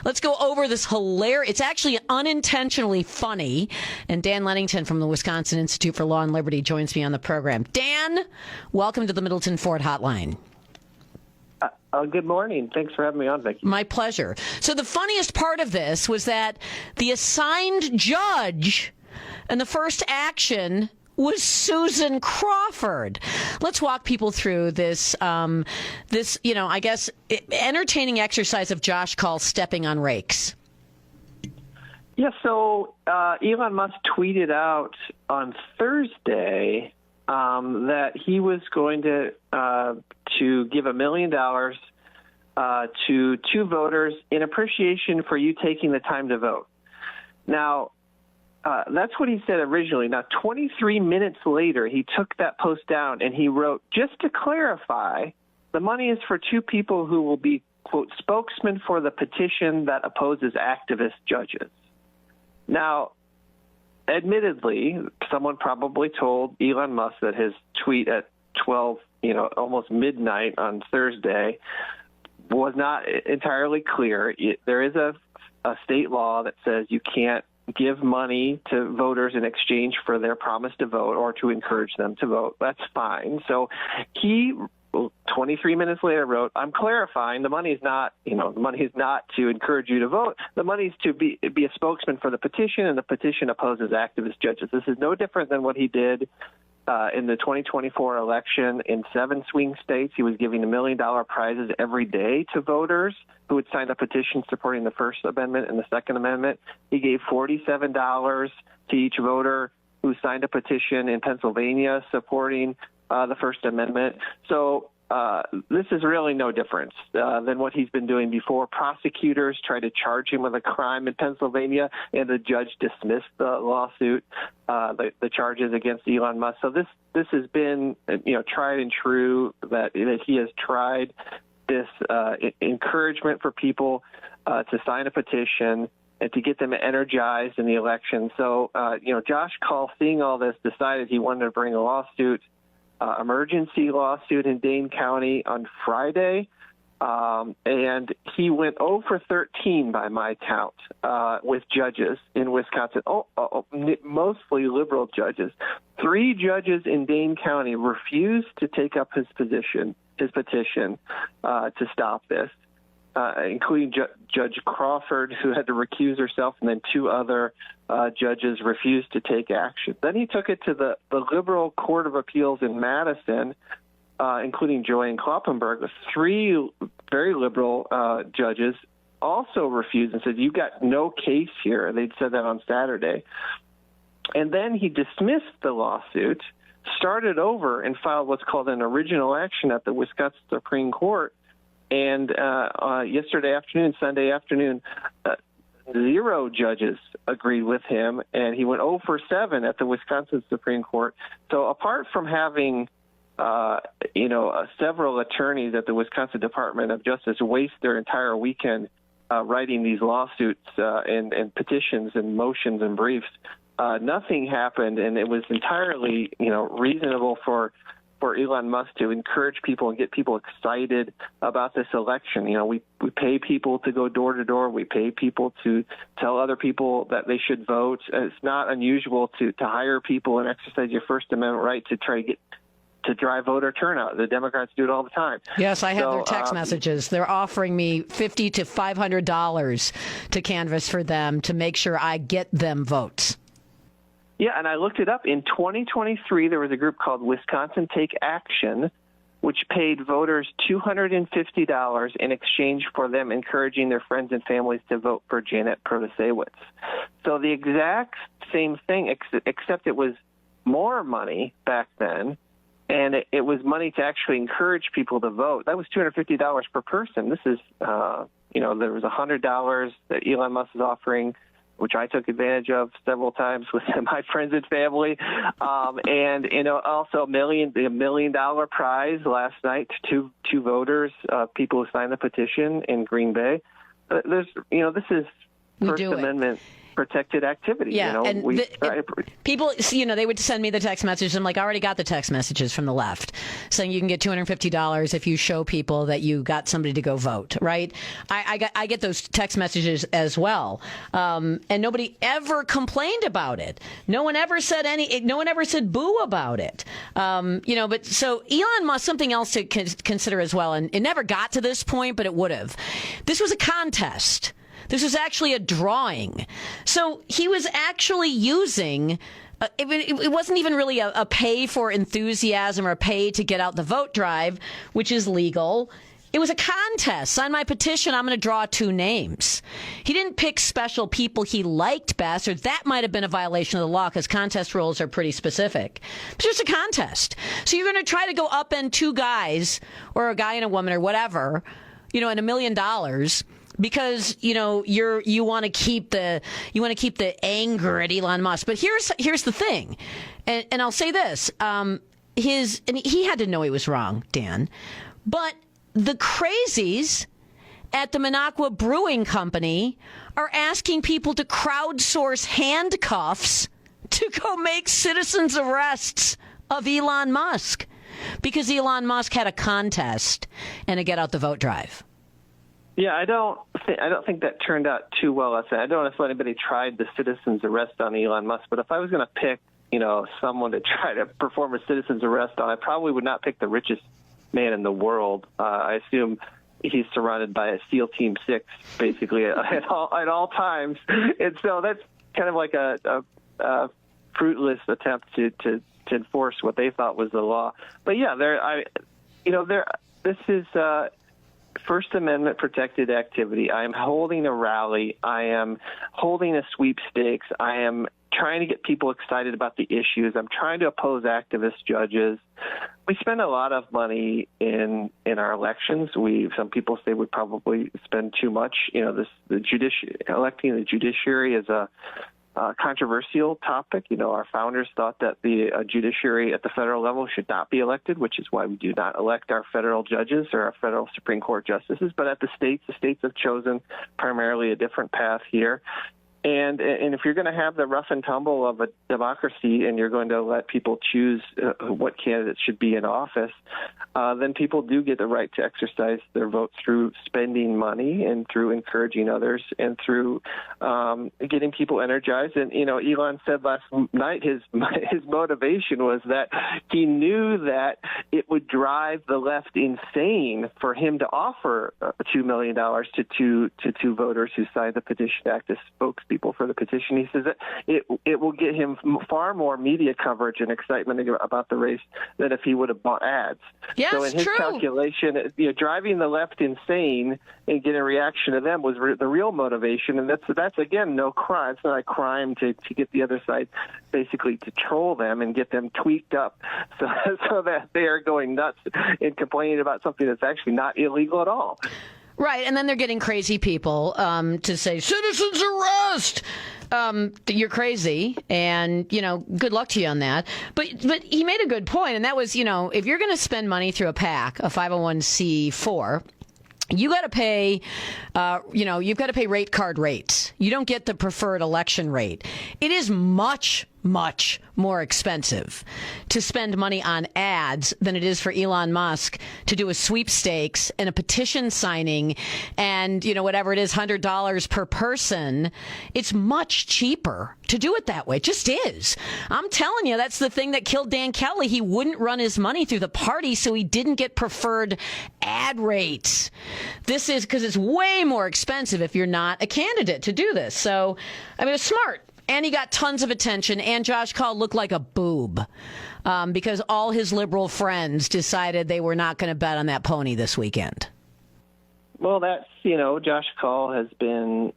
Let's go over this hilarious. It's actually unintentionally funny. And Dan Lennington from the Wisconsin Institute for Law and Liberty joins me on the program. Dan, welcome to the Middleton Ford Hotline. Good morning. Thanks for having me on, Vicki. My pleasure. So the funniest part of this was that the assigned judge in the first action was Susan Crawford. Let's walk people through this, I guess, entertaining exercise of Josh Kaul stepping on rakes. Yeah, so Elon Musk tweeted out on Thursday that he was going to give $1 million to two voters in appreciation for you taking the time to vote. Now, that's what he said originally. Now, 23 minutes later, he took that post down and he wrote, just to clarify, the money is for two people who will be, quote, spokesmen for the petition that opposes activist judges. Now, admittedly, someone probably told Elon Musk that his tweet at 12, almost midnight on Thursday was not entirely clear. There is a state law that says you can't give money to voters in exchange for their promise to vote or to encourage them to vote. That's fine. So he, 23 minutes later, wrote, I'm clarifying the money is not, the money is not to encourage you to vote. The money is to be a spokesman for the petition, and the petition opposes activist judges. This is no different than what he did in the 2024 election in 7 swing states. He was giving $1 million prizes every day to voters who would sign a petition supporting the First Amendment and the Second Amendment. He gave $47 to each voter who signed a petition in Pennsylvania supporting the First Amendment. So this is really no difference than what he's been doing before. Prosecutors tried to charge him with a crime in Pennsylvania, and the judge dismissed the lawsuit, the charges against Elon Musk. So this has been, tried and true, that he has tried this encouragement for people to sign a petition and to get them energized in the election. So, Josh Kaul, seeing all this, decided he wanted to bring a lawsuit, emergency lawsuit in Dane County on Friday, and he went 0 for 13 by my count with judges in Wisconsin, mostly liberal judges. 3 judges in Dane County refused to take up his petition to stop this, including Judge Crawford, who had to recuse herself, and then 2 other judges refused to take action. Then he took it to the Liberal Court of Appeals in Madison, including Joanne Kloppenberg. 3 very liberal judges also refused and said, "You got no case here." They'd said that on Saturday. And then he dismissed the lawsuit, started over, and filed what's called an original action at the Wisconsin Supreme Court. And yesterday afternoon, Sunday afternoon, 0 judges agreed with him, and he went 0 for 7 at the Wisconsin Supreme Court. So apart from having, several attorneys at the Wisconsin Department of Justice waste their entire weekend writing these lawsuits and petitions and motions and briefs, nothing happened, and it was entirely, reasonable for Elon Musk to encourage people and get people excited about this election. We pay people to go door to door. We pay people to tell other people that they should vote. It's not unusual to hire people and exercise your First Amendment right to try to drive voter turnout. The Democrats do it all the time. Yes, I have their text messages. They're offering me $50 to $500 to canvass for them to make sure I get them votes. Yeah, and I looked it up. In 2023, there was a group called Wisconsin Take Action, which paid voters $250 in exchange for them encouraging their friends and families to vote for Janet Protasewicz. So the exact same thing, except it was more money back then, and it was money to actually encourage people to vote. That was $250 per person. This is, there was $100 that Elon Musk is offering, which I took advantage of several times with my friends and family. And, also $1 million prize last night to two voters, people who signed the petition in Green Bay. This is First Amendment protected activity. Yeah, you know, and people, they would send me the text messages. I'm like, I already got the text messages from the left saying you can get $250 if you show people that you got somebody to go vote, right? I get those text messages as well. And nobody ever complained about it. No one ever said boo about it. But so Elon Musk, something else to consider as well, and it never got to this point, but it would have. This was a contest. This was actually a drawing. So he was actually using, it wasn't even really a pay for enthusiasm or a pay to get out the vote drive, which is legal. It was a contest. Sign my petition. I'm going to draw 2 names. He didn't pick special people he liked best, or that might have been a violation of the law because contest rules are pretty specific. It's just a contest. So you're going to try to go upend 2 guys or a guy and a woman or whatever, and $1 million. Because you want to keep the anger at Elon Musk, but here's the thing, and I'll say this: he had to know he was wrong, Dan, but the crazies at the Minocqua Brewing Company are asking people to crowdsource handcuffs to go make citizens arrests of Elon Musk because Elon Musk had a contest and a get out the vote drive. Yeah, I don't think that turned out too well. I don't know if anybody tried the citizen's arrest on Elon Musk, but if I was going to pick, someone to try to perform a citizen's arrest on, I probably would not pick the richest man in the world. I assume he's surrounded by a SEAL Team 6, basically at all times, and so that's kind of like a fruitless attempt to enforce what they thought was the law. But yeah, this is. First Amendment protected activity. I am holding a rally. I am holding a sweepstakes. I am trying to get people excited about the issues. I'm trying to oppose activist judges. We spend a lot of money in our elections. Some people say we probably spend too much. Electing the judiciary is a controversial topic. Our founders thought that the judiciary at the federal level should not be elected, which is why we do not elect our federal judges or our federal Supreme Court justices. But at the states have chosen primarily a different path here. And if you're going to have the rough and tumble of a democracy and you're going to let people choose what candidates should be in office, then people do get the right to exercise their vote through spending money and through encouraging others and through getting people energized. And, Elon said last night his motivation was that he knew that it would drive the left insane for him to offer $2 million to two voters who signed the petition act as spokespeople for the petition. He says that it will get him far more media coverage and excitement about the race than if he would have bought ads. Yes, so in his calculation, driving the left insane and getting a reaction to them was the real motivation, and that's again no crime. It's not a crime to get the other side basically to troll them and get them tweaked up so that they are going nuts and complaining about something that's actually not illegal at all. Right, and then they're getting crazy people to say, citizens arrest! You're crazy, and, good luck to you on that. But he made a good point, and that was, if you're going to spend money through a PAC, a 501c4, you got to pay, you've got to pay rate card rates. You don't get the preferred election rate. It is much, much more expensive to spend money on ads than it is for Elon Musk to do a sweepstakes and a petition signing and, whatever it is, $100 per person. It's much cheaper to do it that way. It just is. I'm telling you, that's the thing that killed Dan Kelly. He wouldn't run his money through the party, so he didn't get preferred ad rates. This is because it's way more expensive if you're not a candidate to do this. So, it's smart. And he got tons of attention, and Josh Kaul looked like a boob because all his liberal friends decided they were not going to bet on that pony this weekend. Well, that's, Josh Kaul has been,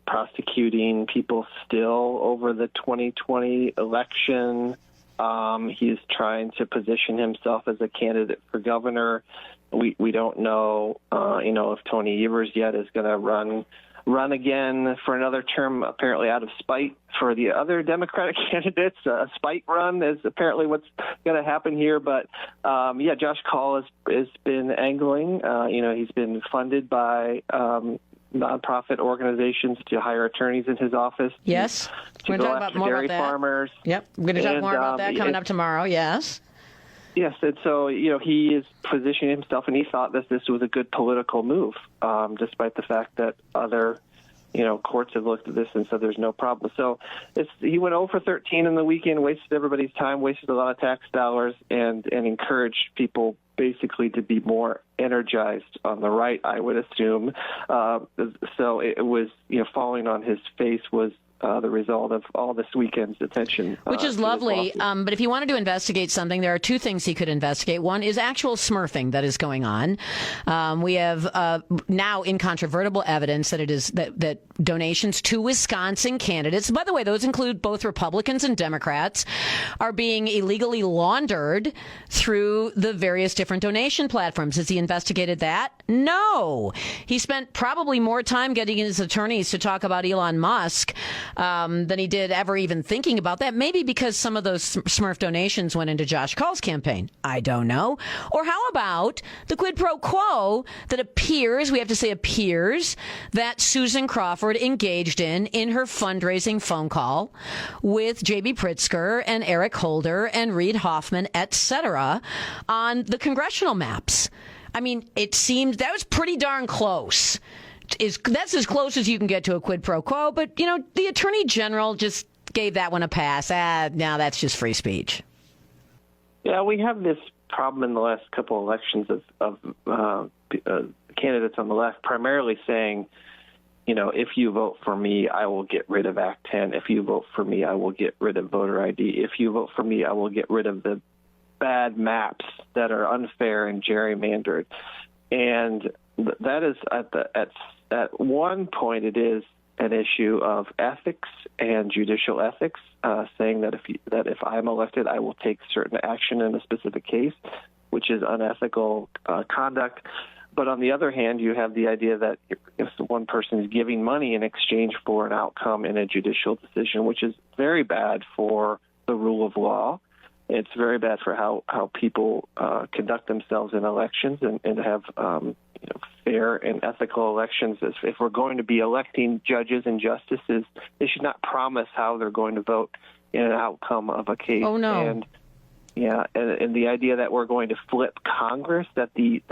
prosecuting people still over the 2020 election. He's trying to position himself as a candidate for governor. We don't know, if Tony Evers yet is going to run again for another term, apparently out of spite for the other Democratic candidates. A spite run is apparently what's going to happen here. But, Josh Kaul has been angling. He's been funded by nonprofit organizations to hire attorneys in his office. Yes. To go after dairy farmers. Yep. We're going to talk more about that coming up tomorrow. Yes. Yes, and so, he is positioning himself, and he thought that this was a good political move, despite the fact that other, courts have looked at this and said there's no problem. So he went 0 for 13 in the weekend, wasted everybody's time, wasted a lot of tax dollars, and encouraged people basically to be more energized on the right, I would assume. So it was, falling on his face was the result of all this weekend's attention. Which is lovely. But if he wanted to investigate something, there are two things he could investigate. One is actual smurfing that is going on. We have now incontrovertible evidence that it is that donations to Wisconsin candidates, by the way, those include both Republicans and Democrats, are being illegally laundered through the various different donation platforms. Has he investigated that? No. He spent probably more time getting his attorneys to talk about Elon Musk than he did ever even thinking about that. Maybe because some of those Smurf donations went into Josh Kaul's campaign. I don't know. Or how about the quid pro quo that appears, we have to say appears, that Susan Crawford engaged in her fundraising phone call with J.B. Pritzker and Eric Holder and Reid Hoffman, etc., on the congressional maps. I mean, it seemed that was pretty darn close. That's as close as you can get to a quid pro quo, but, the Attorney General just gave that one a pass. Now that's just free speech. Yeah, we have this problem in the last couple elections of candidates on the left primarily saying, if you vote for me, I will get rid of Act 10. If you vote for me, I will get rid of voter ID. If you vote for me, I will get rid of the bad maps that are unfair and gerrymandered. And that is at one point it is an issue of ethics and judicial ethics, saying that if I'm elected, I will take certain action in a specific case, which is unethical conduct. But on the other hand, you have the idea that if one person is giving money in exchange for an outcome in a judicial decision, which is very bad for the rule of law. It's very bad for how people conduct themselves in elections and have fair and ethical elections. If we're going to be electing judges and justices, they should not promise how they're going to vote in an outcome of a case. Oh, no. And the idea that we're going to flip Congress, that the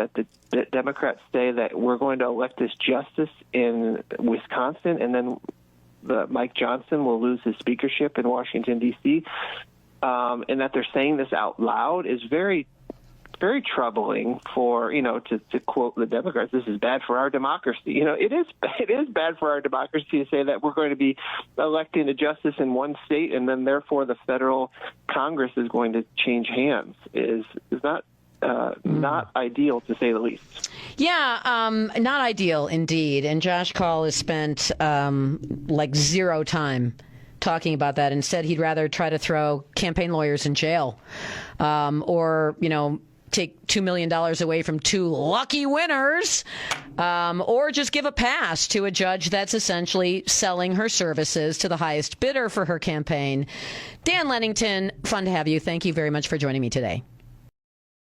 Democrats say that we're going to elect this justice in Wisconsin, and then Mike Johnson will lose his speakership in Washington, D.C., and that they're saying this out loud is very, very troubling for, to quote the Democrats, this is bad for our democracy. It is bad for our democracy to say that we're going to be electing a justice in one state and then therefore the federal Congress is going to change hands is not ideal, to say the least. Yeah, not ideal indeed. And Josh Kaul has spent zero time talking about that. Instead, he'd rather try to throw campaign lawyers in jail or, take $2 million away from two lucky winners or just give a pass to a judge that's essentially selling her services to the highest bidder for her campaign. Dan Lennington, fun to have you. Thank you very much for joining me today.